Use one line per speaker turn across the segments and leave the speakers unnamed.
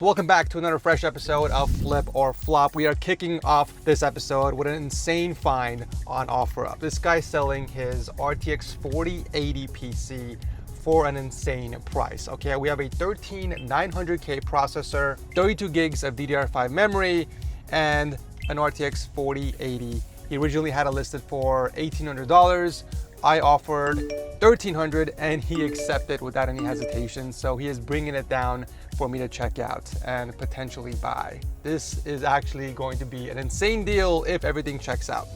Welcome back to another fresh episode of Flip or Flop. We are kicking off this episode with an insane find on OfferUp. This guy's selling his RTX 4080 PC for an insane price. Okay, we have a 13900K processor, 32 gigs of DDR5 memory, and an RTX 4080. He originally had it listed for $1,800. I offered $1,300 and he accepted without any hesitation. So he is bringing it down for me to check out and potentially buy. This is actually going to be an insane deal if everything checks out.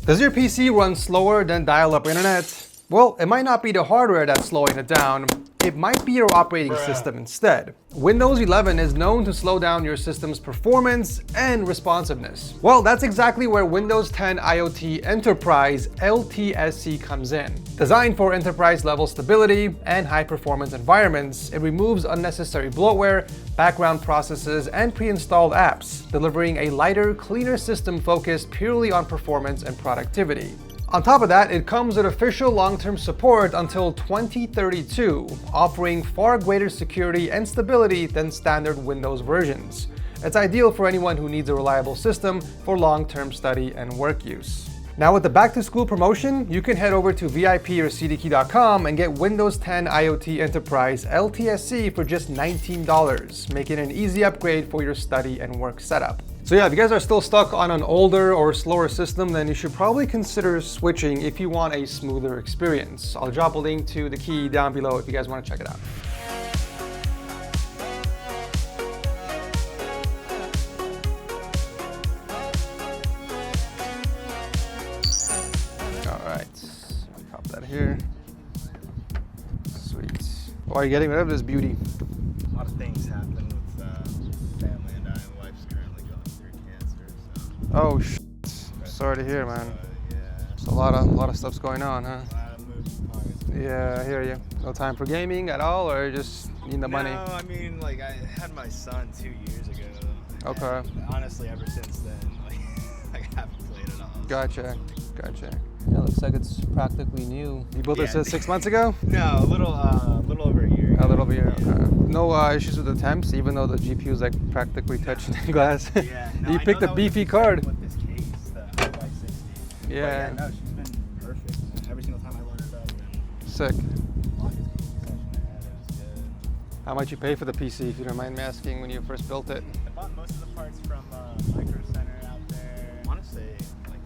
Does your PC run slower than dial-up internet? Well, it might not be the hardware that's slowing it down. It might be your operating system instead. Windows 11 is known to slow down your system's performance and responsiveness. Well, that's exactly where Windows 10 IoT Enterprise LTSC comes in. Designed for enterprise-level stability and high-performance environments, it removes unnecessary bloatware, background processes, and pre-installed apps, delivering a lighter, cleaner system focused purely on performance and productivity. On top of that, it comes with official long-term support until 2032, offering far greater security and stability than standard Windows versions. It's ideal for anyone who needs a reliable system for long-term study and work use. Now with the back-to-school promotion, you can head over to VIP or CDKey.com and get Windows 10 IoT Enterprise LTSC for just $19, making it an easy upgrade for your study and work setup. So yeah, if you guys are still stuck on an older or slower system, then you should probably consider switching if you want a smoother experience. I'll drop a link to the key down below if you guys want to check it out. All right, pop that here. Sweet. Why are you getting rid of this beauty?
A lot of things happen with family and I. My wife's currently going through cancer, so.
Oh, sorry to hear, man.
Yeah.
So a lot of stuff's going on, huh?
A lot of moving parts.
Yeah, I hear you. No time for gaming at all, or just need the money?
No, I mean, like, I had my son 2 years ago.
Okay.
And honestly, ever since then, like, I haven't played at all.
Gotcha. Yeah, looks like it's practically new. You built this 6 months ago?
No, a little over a year ago.
A little over a year. Okay. No issues with the temps, even though the GPU is like practically touching the glass.
Yeah. No,
You picked a beefy card.
With this case, the i560.
Yeah.
But no, she's been perfect. Every single time I load it up.
Sick.
Longest gaming session I had, it was good.
How much you pay for the PC, if you don't mind me asking, when you first built it?
I bought most of the parts from Micro Center out there. I want to say like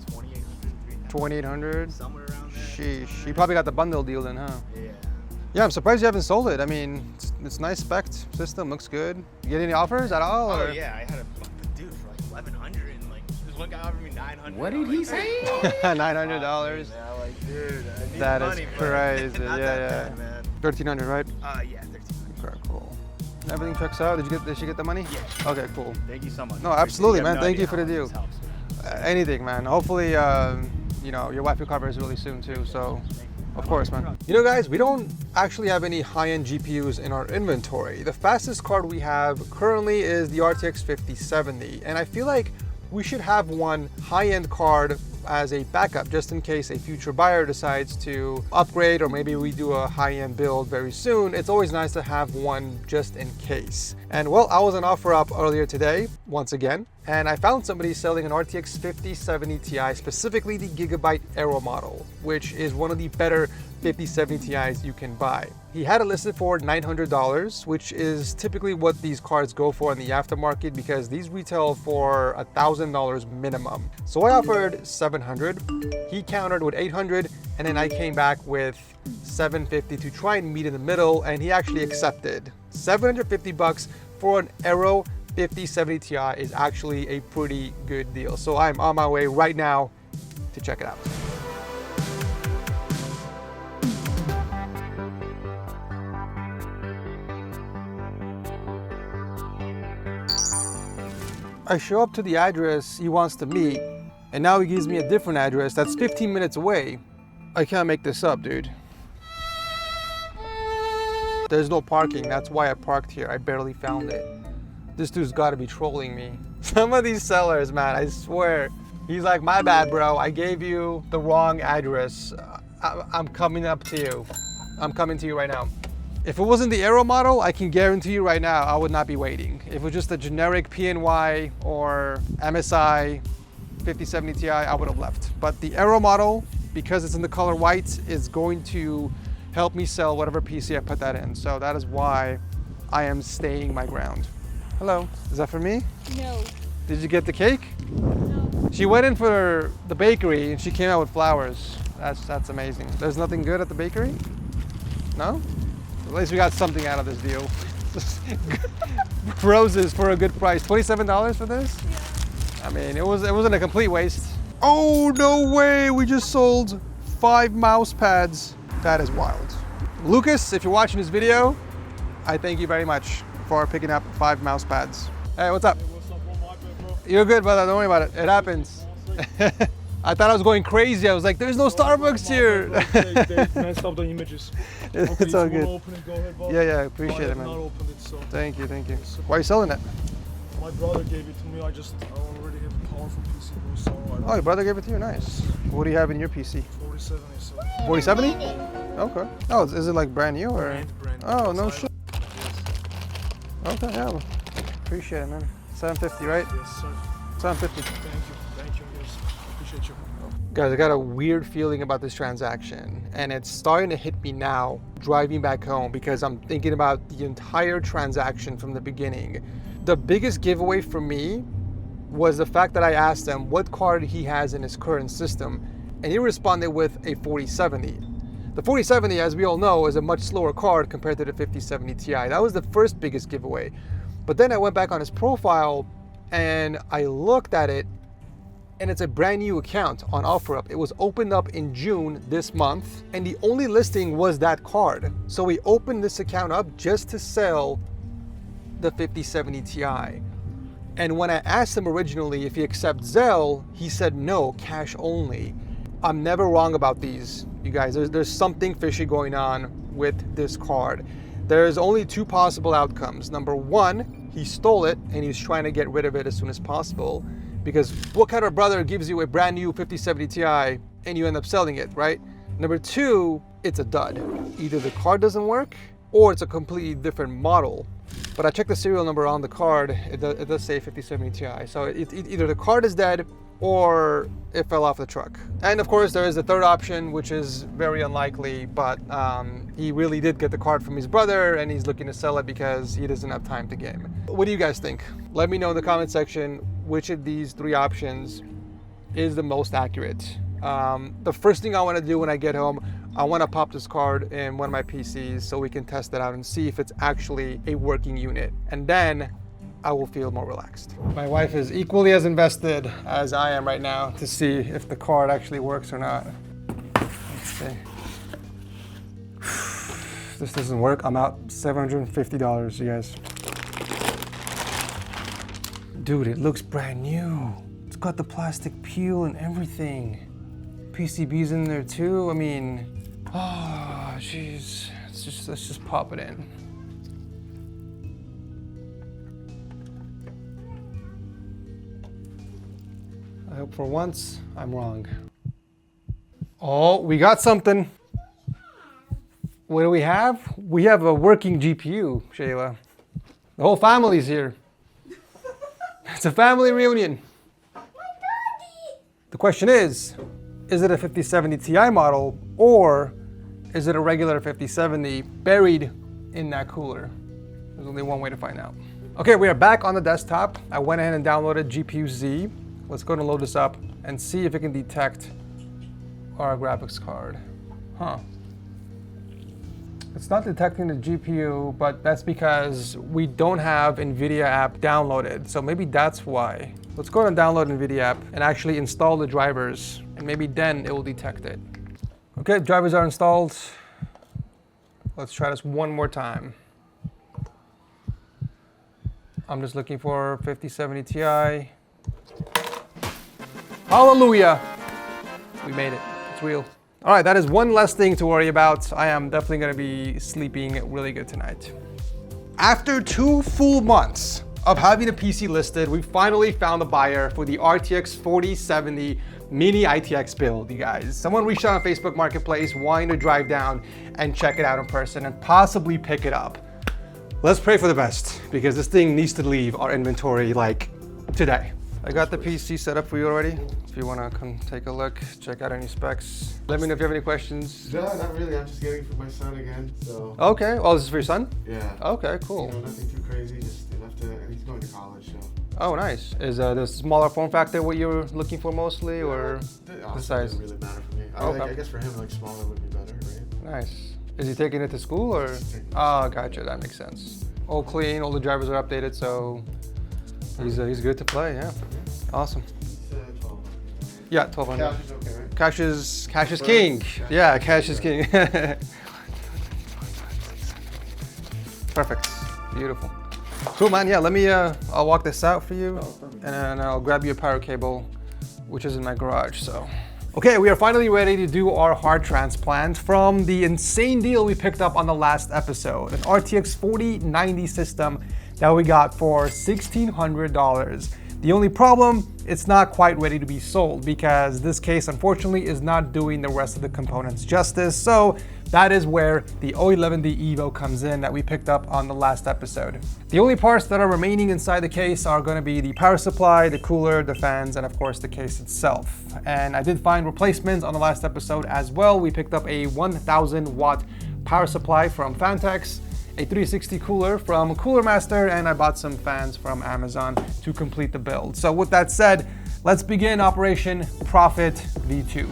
2,800, 3,000.
2,800?
Somewhere around there.
Sheesh. You probably got the bundle deal then, huh?
Yeah.
Yeah, I'm surprised you haven't sold it. I mean, it's nice spec system, looks good. You get any offers at all?
Oh
or?
yeah, I had a dude for like 1,100, and like this one guy offered me 900.
What did he say?
$900.
Yeah, like dude, I need
That
the
is
money,
crazy.
Not
yeah,
that
yeah.
bad, man.
1,300, right?
Yeah, 13.
Okay, cool. Everything checks out. Did she get the money?
Yeah.
Okay, cool.
Thank you so much.
No, absolutely, man.
No
Thank you
idea
for the
how
deal.
much this helps.
Anything, man. Hopefully, you know, your wife recovers really soon too. So, of course, man. You know, guys, we don't actually have any high-end GPUs in our inventory. The fastest card we have currently is the RTX 5070, and I feel like we should have one high-end card as a backup just in case a future buyer decides to upgrade, or maybe we do a high-end build very soon. It's always nice to have one just in case. And well, I was on OfferUp earlier today, once again, and I found somebody selling an RTX 5070 Ti, specifically the Gigabyte Aero model, which is one of the better 5070 Ti's you can buy. He had it listed for $900, which is typically what these cards go for in the aftermarket because these retail for $1,000 minimum. So I offered $700, he countered with $800, and then I came back with $750 to try and meet in the middle, and he actually accepted. $750 for an Aero 5070 Ti is actually a pretty good deal. So I'm on my way right now to check it out. I show up to the address he wants to meet, and now he gives me a different address that's 15 minutes away. I can't make this up, dude. There's no parking, that's why I parked here. I barely found it. This dude's gotta be trolling me. Some of these sellers, man, I swear. He's like, my bad, bro. I gave you the wrong address. I'm coming up to you. I'm coming to you right now. If it wasn't the Aero model, I can guarantee you right now, I would not be waiting. If it was just a generic PNY or MSI 5070 Ti, I would have left. But the Aero model, because it's in the color white, is going to help me sell whatever PC I put that in. So that is why I am staying my ground. Hello, is that for me?
No.
Did you get the cake?
No.
She went in for the bakery and she came out with flowers. That's amazing. There's nothing good at the bakery? No? At least we got something out of this deal. Roses for a good price. $27 for this?
Yeah.
I mean, it wasn't a complete waste. Oh, no way. We just sold 5 mouse pads. That is wild. Lucas, if you're watching this video, I thank you very much for picking up 5 mouse pads. Hey, what's up?
Hey, what's up, bro? My bad, bro.
You're good, brother. Don't worry about it. It happens. I thought I was going crazy. I was like, there's no Starbucks here.
They messed up the images.
It's all good.
Open it, go ahead, bro.
Yeah, appreciate it, man.
I have not opened it, so.
Thank you. Why are you selling it?
My brother gave it to me. I already have a powerful PC, bro, so I don't.
Oh, your brother gave it to you? Nice. What do you have in your PC?
47, so.
4070? Okay. Oh, is it like brand new or?
Brand.
Oh, no
So
shit. Okay, yeah. Appreciate it, man. 750, right?
Yes, sir.
750.
Thank you, yes. Appreciate you.
Guys, I got a weird feeling about this transaction, and it's starting to hit me now driving back home because I'm thinking about the entire transaction from the beginning. The biggest giveaway for me was the fact that I asked him what card he has in his current system, and he responded with a 4070. The 4070, as we all know, is a much slower card compared to the 5070 Ti. That was the first biggest giveaway. But then I went back on his profile and I looked at it, and it's a brand new account on OfferUp. It was opened up in June this month, and the only listing was that card. So we opened this account up just to sell the 5070 Ti. And when I asked him originally if he accepts Zelle, he said no, cash only. I'm never wrong about these, you guys. There's something fishy going on with this card. There's only 2 possible outcomes. Number 1, he stole it and he's trying to get rid of it as soon as possible. Because what kind of brother gives you a brand new 5070 Ti and you end up selling it, right? Number 2, it's a dud. Either the card doesn't work or it's a completely different model. But I checked the serial number on the card, it does say 5070 Ti. So either the card is dead or it fell off the truck. And of course there is a third option, which is very unlikely, but he really did get the card from his brother and he's looking to sell it because he doesn't have time to game. What do you guys think? Let me know in the comment section which of these 3 options is the most accurate. The first thing I want to do when I get home, I want to pop this card in one of my PCs so we can test it out and see if it's actually a working unit. And then I will feel more relaxed. My wife is equally as invested as I am right now to see if the card actually works or not. Let's see. If this doesn't work, I'm out $750, you guys. Dude, it looks brand new. It's got the plastic peel and everything. PCB's in there too. I mean, oh, jeez. Let's just pop it in. I hope for once I'm wrong. Oh, we got something. What do we have? We have a working GPU, Shayla. The whole family's here. It's a family reunion. The question is it a 5070 Ti model or is it a regular 5070 buried in that cooler? There's only one way to find out. Okay, we are back on the desktop. I went ahead and downloaded GPU-Z. Let's go and load this up and see if it can detect our graphics card. Huh. It's not detecting the GPU, but that's because we don't have NVIDIA app downloaded. So maybe that's why. Let's go and download NVIDIA app and actually install the drivers, and maybe then it will detect it. Okay, drivers are installed. Let's try this one more time. I'm just looking for 5070 Ti. Hallelujah! We made it. It's real. All right, that is one less thing to worry about. I am definitely gonna be sleeping really good tonight. After 2 full months of having a PC listed, we finally found a buyer for the RTX 4070 mini-ITX build, you guys. Someone reached out on Facebook Marketplace wanting to drive down and check it out in person and possibly pick it up. Let's pray for the best because this thing needs to leave our inventory like today. I got the PC set up for you already. If you want to come take a look, check out any specs. Let me know if you have any questions.
No, not really. I'm just getting it for my son again, so.
Okay. Oh, this is for your son?
Yeah.
Okay, cool.
You know, nothing too crazy, just enough to, and he's going to college, so.
Oh, nice. Is the smaller form factor what you're looking for mostly, or the size?
It doesn't really matter for me.
Okay.
I guess for him, like, smaller would be better, right?
Nice. Is he taking it to school, or? Oh, gotcha. That makes sense. All clean, all the drivers are updated, so he's good to play, yeah. Awesome.
It's 1200.
Yeah, 1200.
Cash is okay, right?
Cash is king. Yeah, cash is king. Perfect. Beautiful. Cool, man. Yeah, let me, I'll walk this out for you, and then I'll grab you a power cable, which is in my garage, so. Okay, we are finally ready to do our heart transplant from the insane deal we picked up on the last episode, an RTX 4090 system that we got for $1,600. The only problem, it's not quite ready to be sold because this case unfortunately is not doing the rest of the components justice. So that is where the 011D Evo comes in that we picked up on the last episode. The only parts that are remaining inside the case are going to be the power supply, the cooler, the fans, and of course the case itself. And I did find replacements on the last episode as well. We picked up a 1000 watt power supply from Fantex, a 360 cooler from Cooler Master, and I bought some fans from Amazon to complete the build. So with that said, let's begin Operation Profit V2.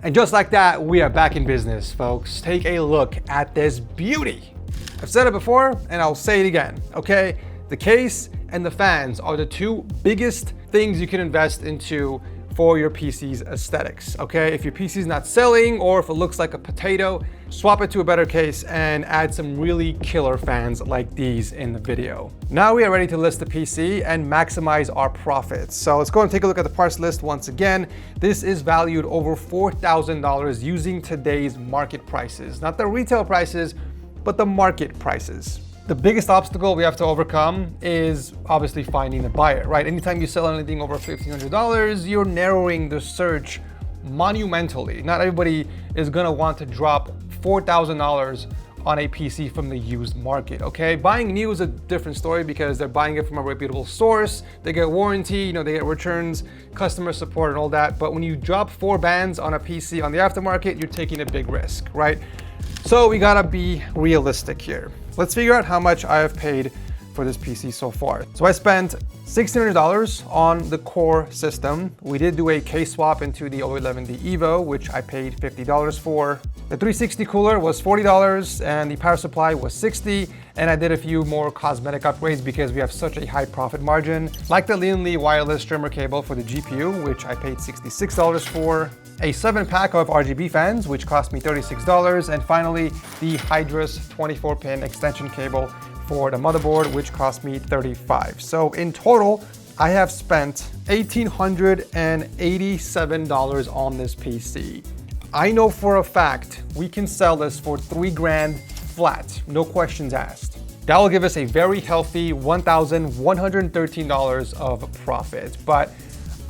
And just like that, we are back in business, folks. Take a look at this beauty. I've said it before, and I'll say it again, okay? The case and the fans are the two biggest things you can invest into for your PC's aesthetics, okay? If your PC's not selling or if it looks like a potato, swap it to a better case and add some really killer fans like these in the video. Now we are ready to list the PC and maximize our profits. So let's go and take a look at the parts list once again. This is valued over $4,000 using today's market prices, not the retail prices, but the market prices. The biggest obstacle we have to overcome is obviously finding a buyer, right? Anytime you sell anything over $1,500, you're narrowing the search monumentally. Not everybody is gonna want to drop $4,000 on a PC from the used market, okay? Buying new is a different story because they're buying it from a reputable source, they get warranty, you know, they get returns, customer support and all that. But when you drop 4 bands on a PC on the aftermarket, you're taking a big risk, right? So we gotta be realistic here. Let's figure out how much I have paid for this PC so far. So I spent $1,600 on the core system. We did do a case swap into the 011D Evo, which I paid $50 for. The 360 cooler was $40 and the power supply was $60. And I did a few more cosmetic upgrades because we have such a high profit margin, like the Lean wireless trimmer cable for the GPU, which I paid $66 for. A 7-pack of RGB fans, which cost me $36. And finally, the Hydrus 24-pin extension cable for the motherboard, which cost me $35. So in total, I have spent $1,887 on this PC. I know for a fact we can sell this for $3 grand flat, no questions asked. That will give us a very healthy $1,113 of profit, but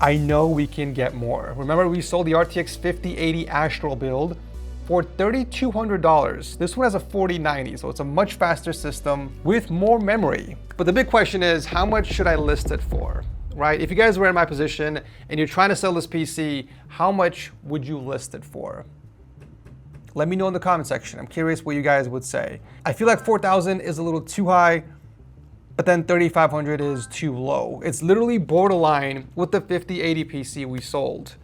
I know we can get more. Remember, we sold the RTX 5080 Astral build for $3,200. This one has a 4090, so it's a much faster system with more memory. But the big question is, how much should I list it for, right? If you guys were in my position and you're trying to sell this PC, how much would you list it for? Let me know in the comment section. I'm curious what you guys would say. I feel like 4,000 is a little too high, but then 3,500 is too low. It's literally borderline with the 5080 PC we sold.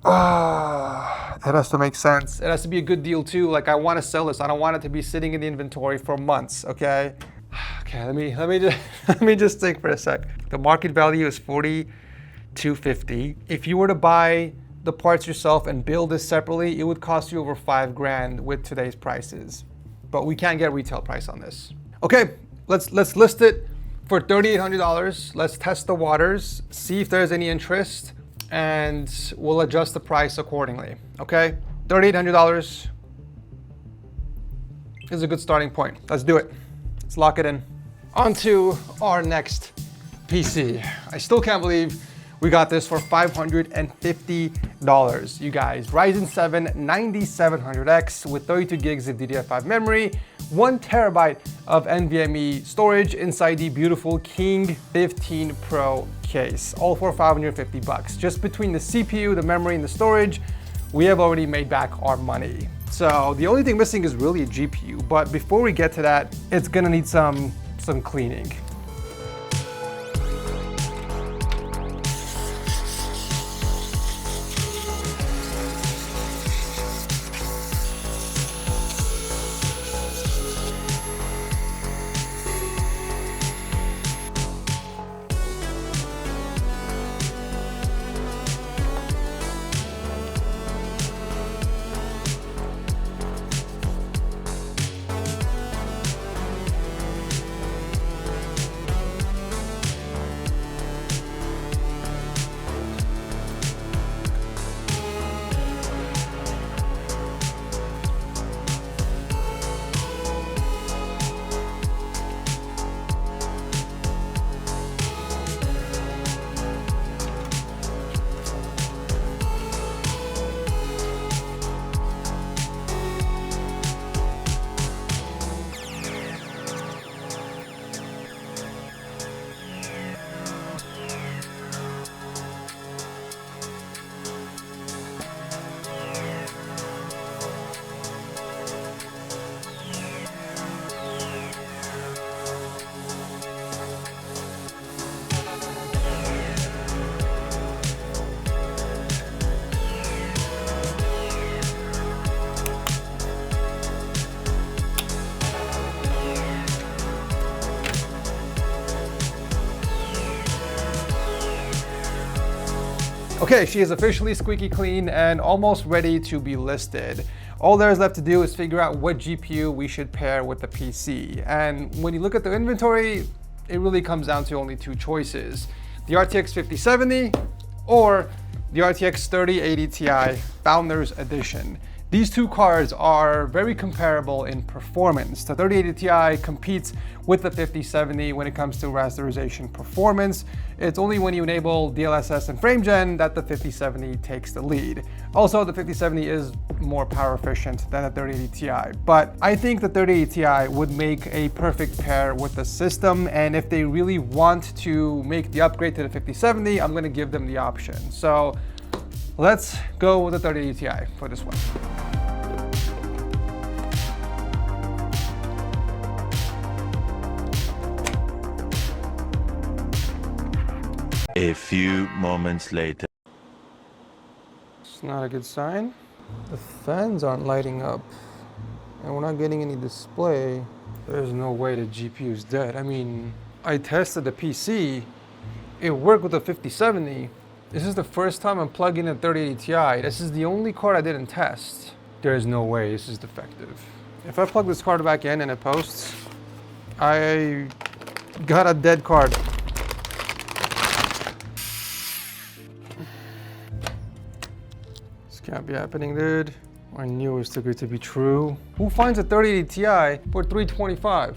It has to make sense. It has to be a good deal too. Like, I want to sell this. I don't want it to be sitting in the inventory for months, okay? Okay, let me just think for a sec. The market value is $4,250. If you were to buy the parts yourself and build this separately, it would cost you over $5 grand with today's prices. But we can't get retail price on this. Okay, let's list it for $3,800. Let's test the waters, see if there's any interest, and we'll adjust the price accordingly. Okay, $3,800 is a good starting point. Let's do it. Let's lock it in. On to our next PC. I still can't believe we got this for $550, you guys. Ryzen 7 9700X with 32 gigs of DDR5 memory, 1 terabyte of NVMe storage inside the beautiful King 15 Pro case, all for $550. Just between the CPU, the memory, and the storage, we have already made back our money. So the only thing missing is really a GPU, but before we get to that, it's gonna need some cleaning. Okay, she is officially squeaky clean and almost ready to be listed. All there is left to do is figure out what GPU we should pair with the PC. And when you look at the inventory, it really comes down to only two choices: the RTX 5070 or the RTX 3080 Ti Founders Edition. These two cards are very comparable in performance. The 3080 Ti competes with the 5070 when it comes to rasterization performance. It's only when you enable DLSS and FrameGen that the 5070 takes the lead. Also, the 5070 is more power efficient than the 3080 Ti, but I think the 3080 Ti would make a perfect pair with the system, and if they really want to make the upgrade to the 5070, I'm gonna give them the option. So let's go with the 3080 Ti for this one.
A few moments later.
It's not a good sign. The fans aren't lighting up, and we're not getting any display. There's no way the GPU is dead. I mean, I tested the PC. It worked with the 5070. This is the first time I'm plugging in a 3080 Ti. This is the only card I didn't test. There's no way this is defective. If I plug this card back in and it posts, I got a dead card. This can't be happening, dude. I knew it was too good to be true. Who finds a 3080 Ti for $325?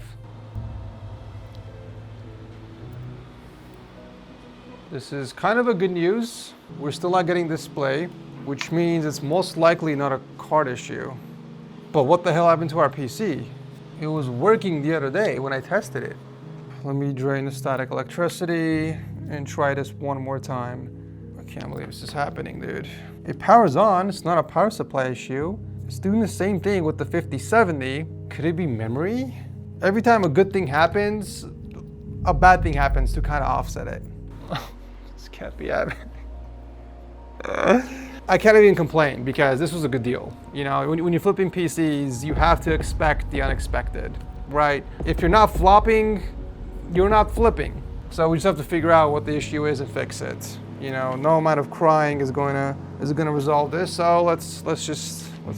This is kind of a good news. We're still not getting display, which means it's most likely not a card issue. But what the hell happened to our PC? It was working the other day when I tested it. Let me drain the static electricity and try this one more time. I can't believe this is happening, dude. It powers on, it's not a power supply issue. It's doing the same thing with the 5070. Could it be memory? Every time a good thing happens, a bad thing happens to kind of offset it. This can't be happening. I can't even complain because this was a good deal. You know, when you're flipping PCs, you have to expect the unexpected, right? If you're not flopping, you're not flipping. So we just have to figure out what the issue is and fix it. You know, no amount of crying is gonna resolve this. So let's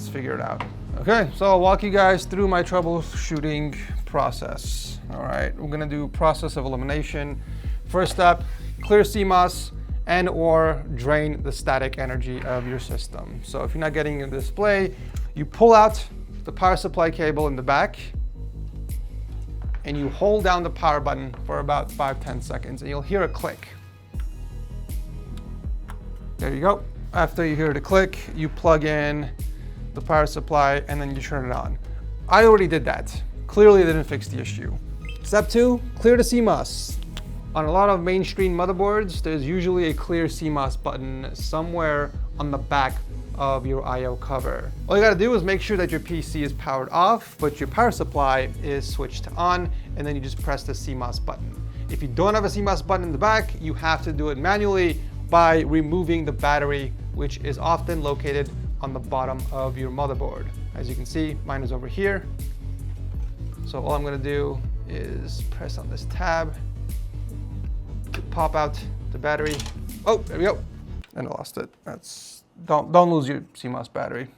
figure it out. Okay, so I'll walk you guys through my troubleshooting process. All right, we're gonna do process of elimination. First step, clear CMOS and or drain the static energy of your system. So if you're not getting a display, you pull out the power supply cable in the back and you hold down the power button for about 5-10 seconds and you'll hear a click. There you go. After you hear the click, you plug in the power supply and then you turn it on. I already did that. Clearly it didn't fix the issue. Step 2, clear the CMOS. On a lot of mainstream motherboards, there's usually a clear CMOS button somewhere on the back of your I/O cover. All you gotta do is make sure that your PC is powered off, but your power supply is switched to on, and then you just press the CMOS button. If you don't have a CMOS button in the back, you have to do it manually by removing the battery, which is often located on the bottom of your motherboard. As you can see, mine is over here. So all I'm gonna do is press on this tab, pop out the battery. Oh, there we go. And I lost it. Don't lose your CMOS battery.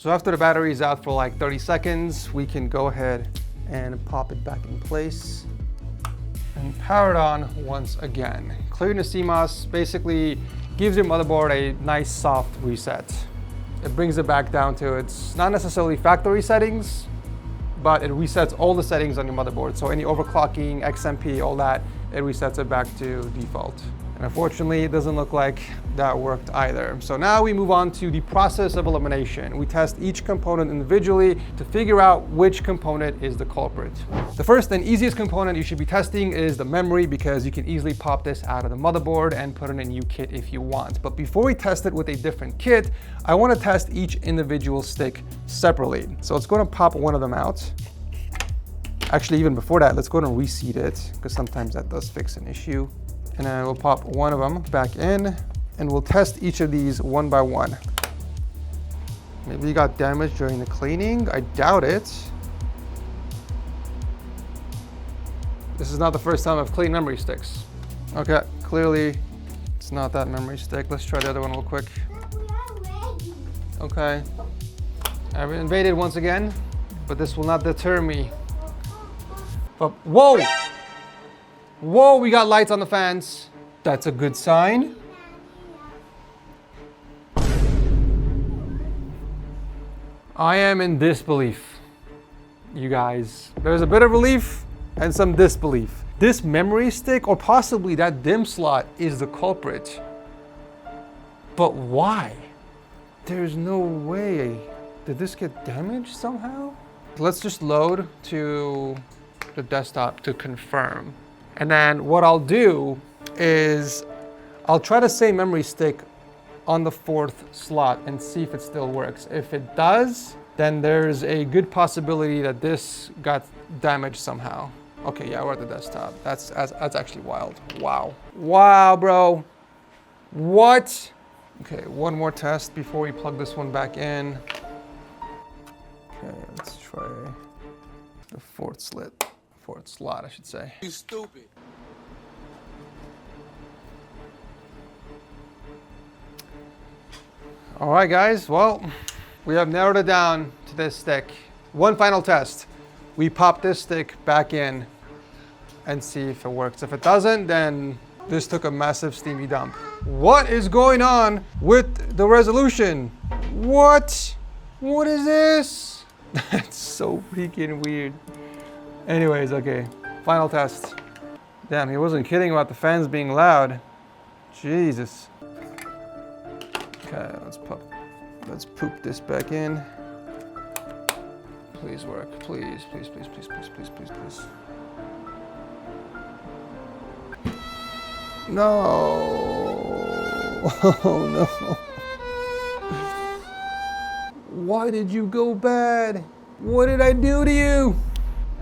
So after the battery is out for like 30 seconds, we can go ahead and pop it back in place and power it on once again. Clearing the CMOS basically gives your motherboard a nice soft reset. It brings it back down to its not necessarily factory settings, but it resets all the settings on your motherboard. So any overclocking, XMP, all that, it resets it back to default. And unfortunately, it doesn't look like that worked either. So now we move on to the process of elimination. We test each component individually to figure out which component is the culprit. The first and easiest component you should be testing is the memory, because you can easily pop this out of the motherboard and put in a new kit if you want. But before we test it with a different kit, I want to test each individual stick separately. So let's go and pop one of them out. Actually, even before that, let's go ahead and reseat it, because sometimes that does fix an issue. And then we'll pop one of them back in, and we'll test each of these one by one. Maybe you got damaged during the cleaning. I doubt it. This is not the first time I've cleaned memory sticks. Okay, clearly it's not that memory stick. Let's try the other one real quick. Okay, I've been invaded once again, but this will not deter me. But whoa! Whoa, we got lights on the fans. That's a good sign. I am in disbelief, you guys. There's a bit of relief and some disbelief. This memory stick, or possibly that DIMM slot, is the culprit. But why? There's no way. Did this get damaged somehow? Let's just load to the desktop to confirm. And then what I'll do is I'll try the same memory stick on the 4th slot and see if it still works. If it does, then there's a good possibility that this got damaged somehow. Okay, yeah, we're at the desktop. That's actually wild. Wow. Wow, bro. What? Okay, one more test before we plug this one back in. Okay, let's try the fourth slot, I should say.
You stupid.
All right, guys, well, we have narrowed it down to this stick. One final test. We pop this stick back in and see if it works. If it doesn't, then this took a massive steamy dump. What is going on with the resolution? What? What is this? That's so freaking weird. Anyways, okay, final test. Damn, he wasn't kidding about the fans being loud. Jesus. Okay, let's poop this back in. Please work, please, please, please, please, please, please, please, please. No. Oh no. Why did you go bad? What did I do to you?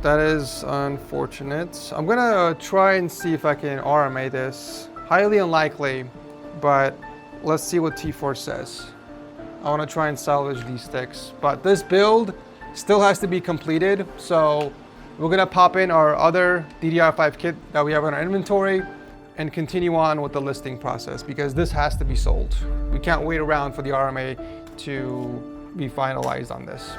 That is unfortunate. I'm gonna try and see if I can RMA this. Highly unlikely, but let's see what T4 says. I wanna try and salvage these sticks, but this build still has to be completed. So we're gonna pop in our other DDR5 kit that we have in our inventory and continue on with the listing process because this has to be sold. We can't wait around for the RMA to be finalized on this.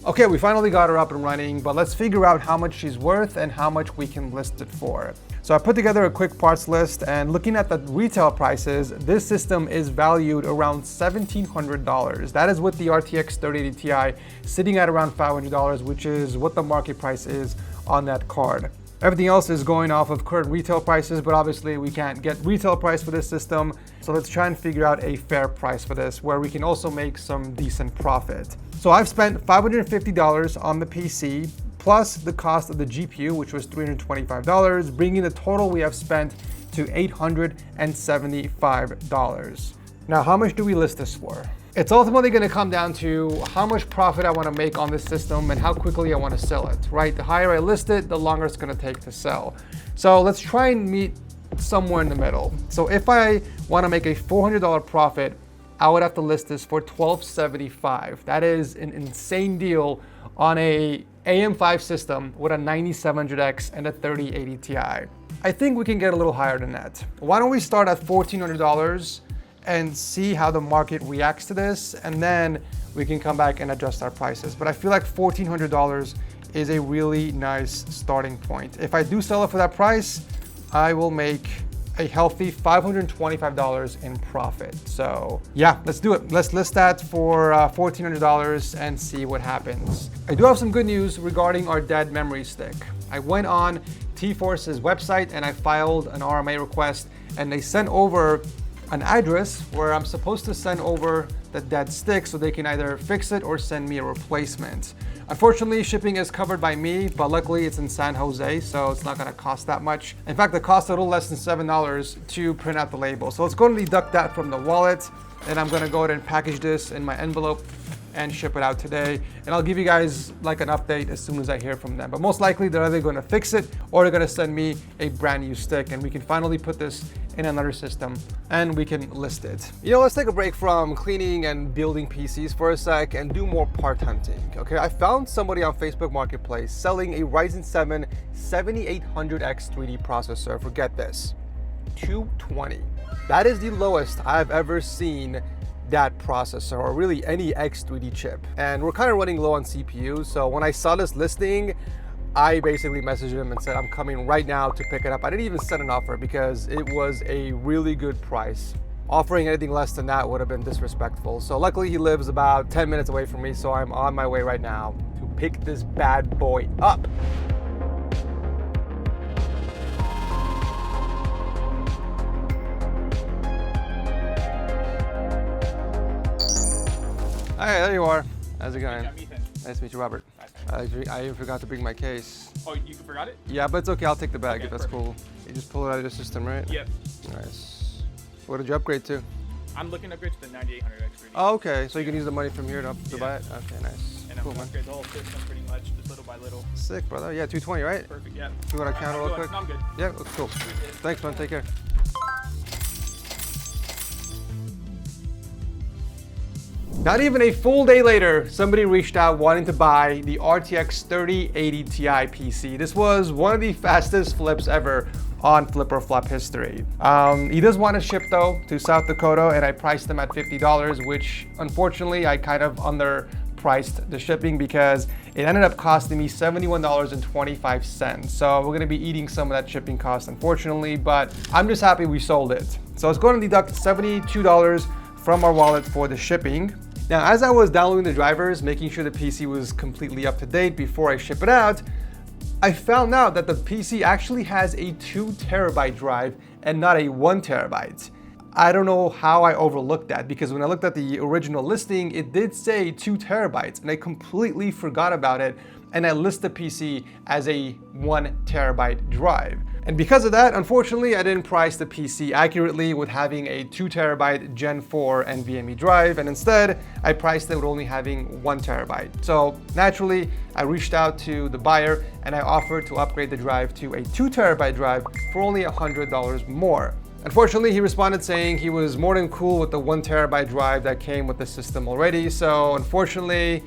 Okay, we finally got her up and running, but let's figure out how much she's worth and how much we can list it for. So I put together a quick parts list, and looking at the retail prices, this system is valued around $1,700. That is with the RTX 3080 Ti sitting at around $500, which is what the market price is on that card. Everything else is going off of current retail prices, but obviously we can't get retail price for this system. So let's try and figure out a fair price for this where we can also make some decent profit. So I've spent $550 on the PC, plus the cost of the GPU, which was $325, bringing the total we have spent to $875. Now, how much do we list this for? It's ultimately gonna come down to how much profit I wanna make on this system and how quickly I wanna sell it, right? The higher I list it, the longer it's gonna take to sell. So let's try and meet somewhere in the middle. So if I wanna make a $400 profit, I would have to list this for $1,275. That is an insane deal on a AM5 system with a 9700X and a 3080 Ti. I think we can get a little higher than that. Why don't we start at $1,400 and see how the market reacts to this, and then we can come back and adjust our prices. But I feel like $1,400 is a really nice starting point. If I do sell it for that price, I will make a healthy $525 in profit. So yeah, let's do it. Let's list that for $1,400 and see what happens. I do have some good news regarding our dead memory stick. I went on T-Force's website and I filed an RMA request, and they sent over an address where I'm supposed to send over the dead stick so they can either fix it or send me a replacement. Unfortunately, shipping is covered by me, but luckily it's in San Jose, so it's not gonna cost that much. In fact, it costs a little less than $7 to print out the label. So it's going to deduct that from the wallet, and I'm gonna go ahead and package this in my envelope and ship it out today. And I'll give you guys like an update as soon as I hear from them. But most likely they're either gonna fix it or they're gonna send me a brand new stick, and we can finally put this in another system and we can list it. You know, let's take a break from cleaning and building PCs for a sec and do more part hunting, okay? I found somebody on Facebook Marketplace selling a Ryzen 7 7800X 3D processor for, get this, $220. That is the lowest I've ever seen that processor, or really any X3D chip. And we're kind of running low on CPU, so when I saw this listing, I basically messaged him and said, I'm coming right now to pick it up. I didn't even send an offer because it was a really good price. Offering anything less than that would have been disrespectful. So luckily he lives about 10 minutes away from me, so I'm on my way right now to pick this bad boy up. Hi, there you are. How's it going?
I'm Ethan.
Nice to meet you, Robert. I forgot to bring my case.
Oh, you forgot it?
Yeah, but it's okay. I'll take the bag
Okay,
if that's
perfect.
cool. You just pull it out of the system, right?
Yep.
Nice. What did you upgrade to?
I'm looking to upgrade to the 9800X.
Oh, okay. So you can use the money from here to
Yeah.
buy it? Okay, nice.
And I'm
Cool,
gonna
man.
upgrade the whole system pretty much, just little by little.
Sick, brother. Yeah, 220, right?
Perfect, yeah.
You want to count real
Go
quick?
ahead. No, I'm good.
Yeah, looks cool. Thanks, man. Take care. Not even a full day later, somebody reached out wanting to buy the RTX 3080 Ti PC. This was one of the fastest flips ever on Flip or Flop history. He does want to ship though to South Dakota, and I priced him at $50, which unfortunately I kind of underpriced the shipping because it ended up costing me $71.25. So we're gonna be eating some of that shipping cost, unfortunately, but I'm just happy we sold it. So it's going to deduct $72 from our wallet for the shipping. Now, as I was downloading the drivers, making sure the PC was completely up to date before I ship it out, I found out that the PC actually has a 2 terabyte drive and not a 1 terabyte. I don't know how I overlooked that because when I looked at the original listing, it did say 2 terabytes and I completely forgot about it, and I list the PC as a 1 terabyte drive. And because of that, unfortunately, I didn't price the PC accurately with having a 2 terabyte Gen 4 NVMe drive, and instead, I priced it with only having 1 terabyte. So naturally, I reached out to the buyer and I offered to upgrade the drive to a 2 terabyte drive for only $100 more. Unfortunately, he responded saying he was more than cool with the 1 terabyte drive that came with the system already. So unfortunately,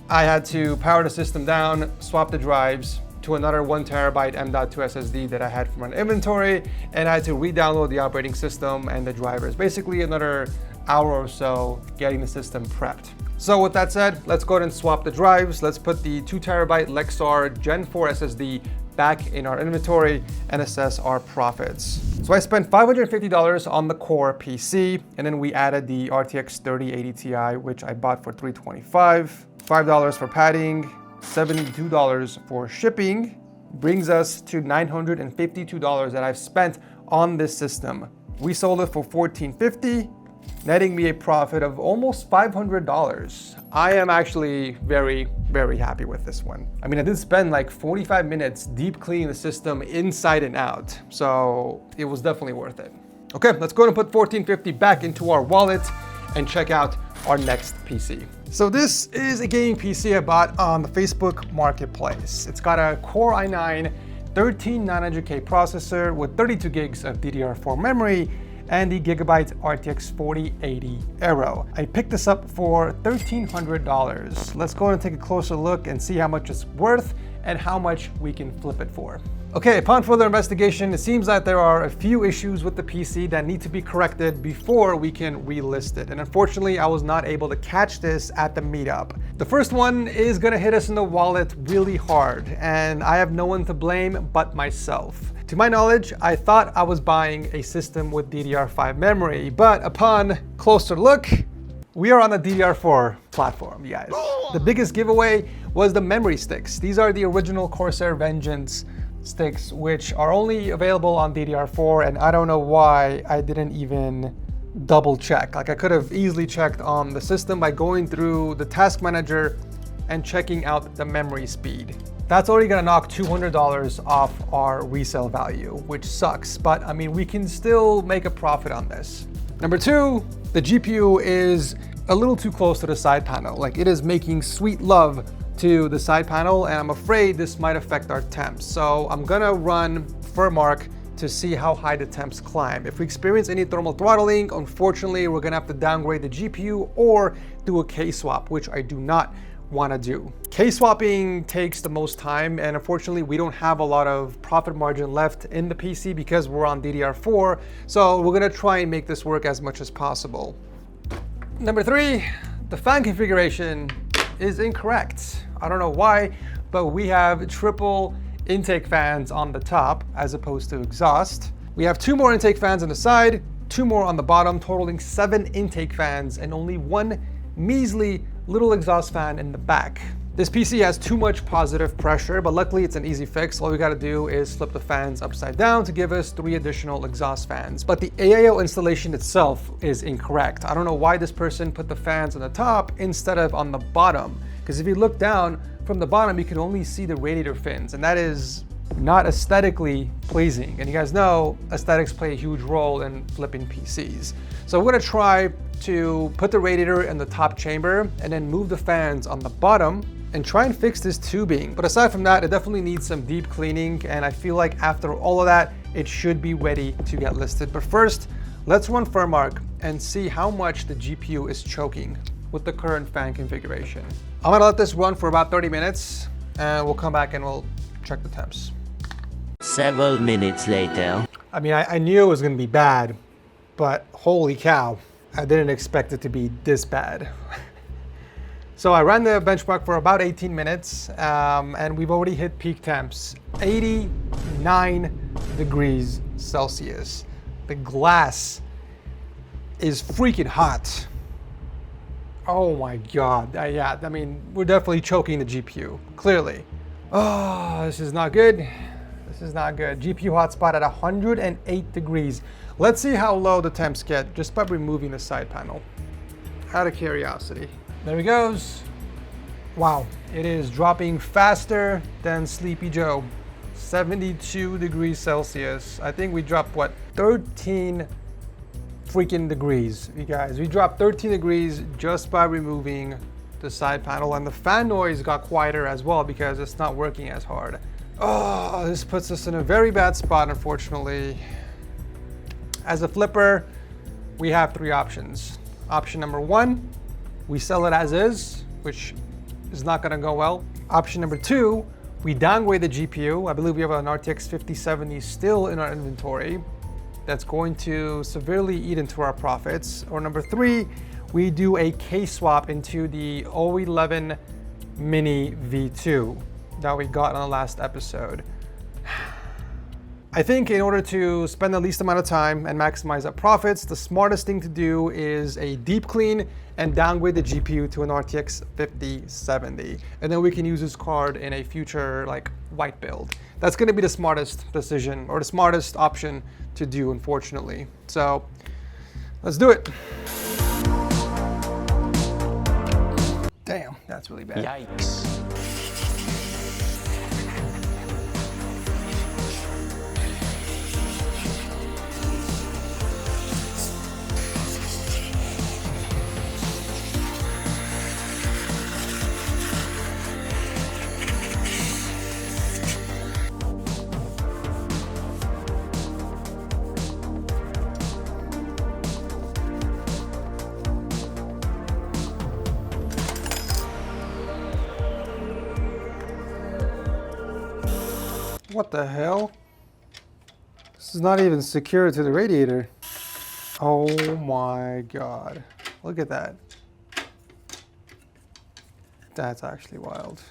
I had to power the system down, swap the drives to another 1 terabyte M.2 SSD that I had from an inventory, and I had to re-download the operating system and the drivers. Basically another hour or so getting the system prepped. So with that said, let's go ahead and swap the drives. Let's put the 2 terabyte Lexar Gen 4 SSD back in our inventory and assess our profits. So I spent $550 on the core PC, and then we added the RTX 3080 Ti, which I bought for $325, $5 for padding, $72 for shipping, brings us to $952 that I've spent on this system. We sold it for $1,450, netting me a profit of almost $500. I am actually very, very happy with this one. I mean, I did spend like 45 minutes deep cleaning the system inside and out, so it was definitely worth it. Okay, let's go and put $1,450 back into our wallet and check out our next PC. So this is a gaming PC I bought on the Facebook Marketplace. It's got a Core i9 13900K processor with 32 gigs of DDR4 memory and the Gigabyte RTX 4080 Aero. I picked this up for $1,300. Let's go and take a closer look and see how much it's worth and how much we can flip it for. Okay, upon further investigation, it seems that there are a few issues with the PC that need to be corrected before we can relist it. And unfortunately, I was not able to catch this at the meetup. The first one is gonna hit us in the wallet really hard, and I have no one to blame but myself. To my knowledge, I thought I was buying a system with DDR5 memory, but upon closer look, we are on the DDR4 platform, you guys. The biggest giveaway was the memory sticks. These are the original Corsair Vengeance sticks, which are only available on DDR4, and I don't know why I didn't even double check. Like, I could have easily checked on the system by going through the task manager and checking out the memory speed. That's already gonna knock $200 off our resale value, which sucks, but I mean, we can still make a profit on this. Number two, the GPU is a little too close to the side panel. Like, it is making sweet love to the side panel, and I'm afraid this might affect our temps. So I'm gonna run Furmark to see how high the temps climb. If we experience any thermal throttling, unfortunately, we're gonna have to downgrade the GPU or do a K-swap, which I do not wanna do. K-swapping takes the most time, and unfortunately, we don't have a lot of profit margin left in the PC because we're on DDR4, so we're gonna try and make this work as much as possible. Number three, the fan configuration is incorrect. I don't know why, but we have triple intake fans on the top as opposed to exhaust. We have 2 more intake fans on the side, 2 more on the bottom, totaling 7 intake fans and only 1 measly little exhaust fan in the back. This PC has too much positive pressure, but luckily it's an easy fix. All we gotta do is flip the fans upside down to give us 3 additional exhaust fans. But the AIO installation itself is incorrect. I don't know why this person put the fans on the top instead of on the bottom. Because if you look down from the bottom, you can only see the radiator fins, and that is not aesthetically pleasing. And you guys know aesthetics play a huge role in flipping PCs. So we're gonna try to put the radiator in the top chamber and then move the fans on the bottom and try and fix this tubing. But aside from that, it definitely needs some deep cleaning, and I feel like after all of that, it should be ready to get listed. But first, let's run firmark and see how much the GPU is choking with the current fan configuration. I'm gonna let this run for about 30 minutes, and we'll come back and we'll check the temps.
Several minutes later.
I mean, I knew it was gonna be bad, but holy cow, I didn't expect it to be this bad. So I ran the benchmark for about 18 minutes, and we've already hit peak temps, 89 degrees Celsius. The glass is freaking hot. Oh my God, yeah, I mean, we're definitely choking the GPU, clearly. Oh, this is not good. This is not good. GPU hotspot at 108 degrees. Let's see how low the temps get just by removing the side panel. Out of curiosity. There he goes. Wow, it is dropping faster than Sleepy Joe. 72 degrees Celsius. I think we dropped, what, 13 freaking degrees, you guys. We dropped 13 degrees just by removing the side panel, and the fan noise got quieter as well because it's not working as hard. Oh, this puts us in a very bad spot, unfortunately. As a flipper, we have 3 options. Option number 1, we sell it as is, which is not gonna go well. Option number 2, we downgrade the GPU. I believe we have an RTX 5070 still in our inventory. That's going to severely eat into our profits. Or number 3, we do a case swap into the O11 Mini V2 that we got on the last episode. I think in order to spend the least amount of time and maximize our profits, the smartest thing to do is a deep clean and downgrade the GPU to an RTX 5070. And then we can use this card in a future like white build. That's gonna be the smartest decision, or the smartest option to do, unfortunately. So let's do it. Damn, that's really bad.
Yikes.
What the hell? This is not even secured to the radiator. Oh my God. Look at that. That's actually wild.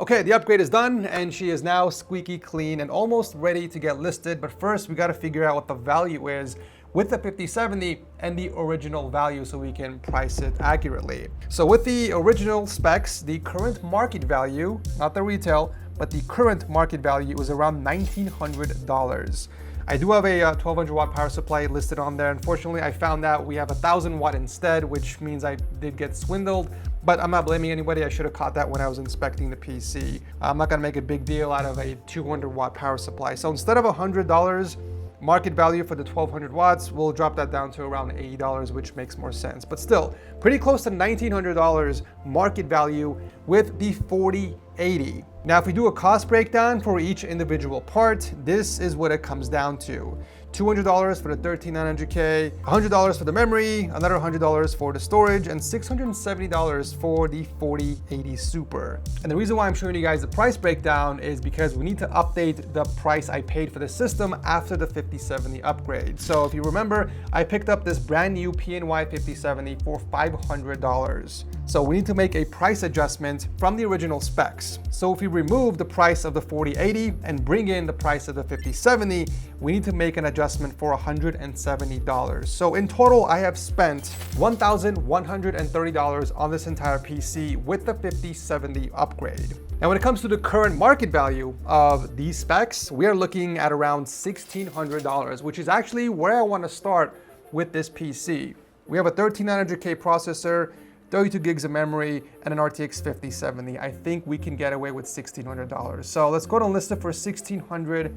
Okay, the upgrade is done and she is now squeaky clean and almost ready to get listed. But first we got to figure out what the value is with the 5070 and the original value so we can price it accurately. So with the original specs, the current market value, not the retail, but the current market value was around $1,900. I do have a 1200 watt power supply listed on there. Unfortunately, I found out we have a 1000 watt instead, which means I did get swindled, but I'm not blaming anybody. I should have caught that when I was inspecting the PC. I'm not gonna make a big deal out of a 200 watt power supply. So instead of $100 market value for the 1200 watts, we'll drop that down to around $80, which makes more sense. But still, pretty close to $1,900 market value with the 4080. Now, if we do a cost breakdown for each individual part, this is what it comes down to. $200 for the 13900K, $100 for the memory, another $100 for the storage, and $670 for the 4080 Super. And the reason why I'm showing you guys the price breakdown is because we need to update the price I paid for the system after the 5070 upgrade. So if you remember, I picked up this brand new PNY 5070 for $500. So we need to make a price adjustment from the original specs. So if we remove the price of the 4080 and bring in the price of the 5070, we need to make an adjustment for $170. So in total, I have spent $1,130 on this entire PC with the 5070 upgrade. Now, when it comes to the current market value of these specs, we are looking at around $1,600, which is actually where I want to start with this PC. We have a 13900K processor, 32 gigs of memory, and an RTX 5070. I think we can get away with $1,600. So let's go to list it for $1,600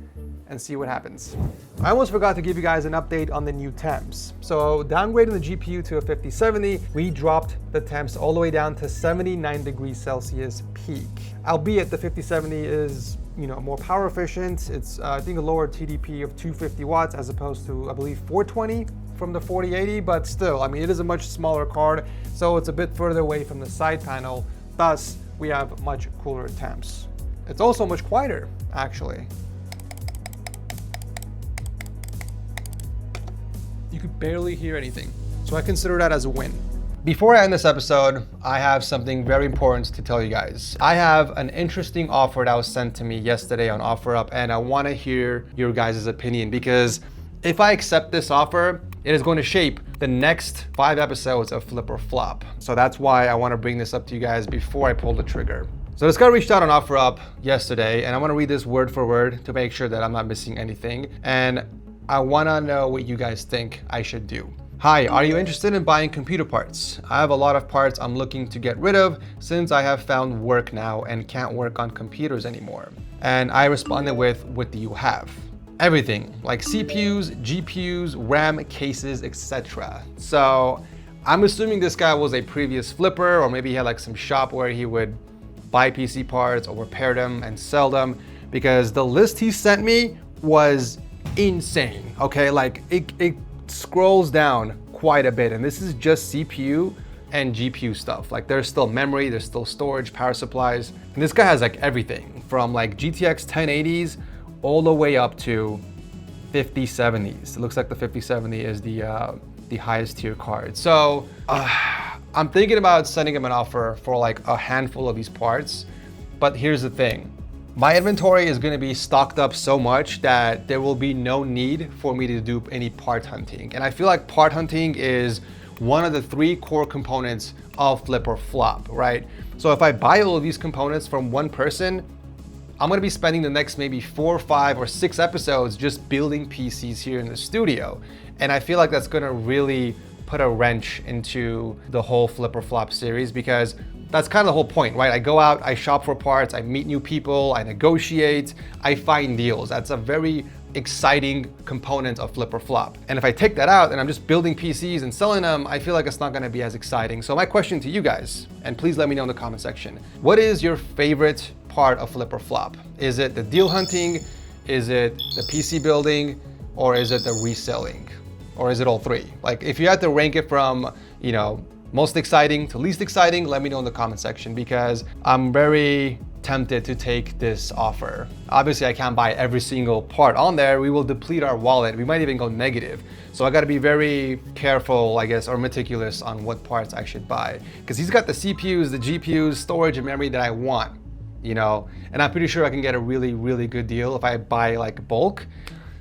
and see what happens. I almost forgot to give you guys an update on the new temps. So downgrading the GPU to a 5070, we dropped the temps all the way down to 79 degrees Celsius peak. Albeit the 5070 is more power efficient. It's I think a lower TDP of 250 watts as opposed to, I believe, 420 from the 4080, but still, I mean, it is a much smaller card, so it's a bit further away from the side panel. Thus, we have much cooler temps. It's also much quieter, actually. You could barely hear anything, so I consider that as a win. Before I end this episode, I have something very important to tell you guys. I have an interesting offer that was sent to me yesterday on OfferUp, and I want to hear your guys' opinion, because if I accept this offer, it is going to shape the next 5 episodes of Flip or Flop. So that's why I want to bring this up to you guys before I pull the trigger. So this guy reached out on OfferUp yesterday, and I want to read this word for word to make sure that I'm not missing anything. And I want to know what you guys think I should do. Hi, are you interested in buying computer parts? I have a lot of parts I'm looking to get rid of since I have found work now and can't work on computers anymore. And I responded with, what do you have? Everything, like CPUs, GPUs, RAM, cases, etc. So I'm assuming this guy was a previous flipper, or maybe he had like some shop where he would buy PC parts or repair them and sell them, because the list he sent me was insane. Okay, like it scrolls down quite a bit, and this is just CPU and GPU stuff. Like there's still memory, there's still storage, power supplies, and this guy has like everything from like GTX 1080s all the way up to 5070s. It looks like the 5070 is the highest tier card. So I'm thinking about sending him an offer for like a handful of these parts, but here's the thing. My inventory is gonna be stocked up so much that there will be no need for me to do any part hunting. And I feel like part hunting is one of the 3 core components of Flip or Flop, right? So if I buy all of these components from one person, I'm gonna be spending the next maybe 4, 5, or 6 episodes just building PCs here in the studio. And I feel like that's gonna really put a wrench into the whole Flip or Flop series, because that's kind of the whole point, right? I go out, I shop for parts, I meet new people, I negotiate, I find deals. That's a very exciting component of Flip or Flop. And if I take that out and I'm just building PCs and selling them, I feel like it's not gonna be as exciting. So my question to you guys, and please let me know in the comment section, what is your favorite part of Flip or Flop? Is it the deal hunting? Is it the PC building? Or is it the reselling? Or is it all 3? Like if you had to rank it from, most exciting to least exciting, let me know in the comment section, because I'm very tempted to take this offer. Obviously, I can't buy every single part on there. We will deplete our wallet. We might even go negative. So I gotta be very careful, I guess, or meticulous on what parts I should buy, because he's got the CPUs, the GPUs, storage, and memory that I want. you know, and I'm pretty sure I can get a really, really good deal if I buy like bulk.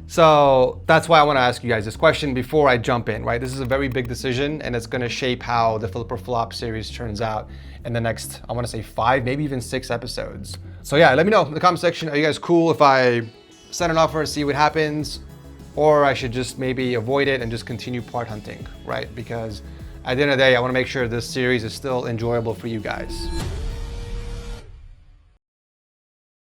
So that's why I want to ask you guys this question before I jump in, right? This is a very big decision and it's going to shape how the Flip or Flop series turns out in the next, I want to say 5, maybe even 6 episodes. So yeah, let me know in the comment section. Are you guys cool if I send an offer and see what happens? Or I should just maybe avoid it and just continue part hunting, right? Because at the end of the day, I want to make sure this series is still enjoyable for you guys.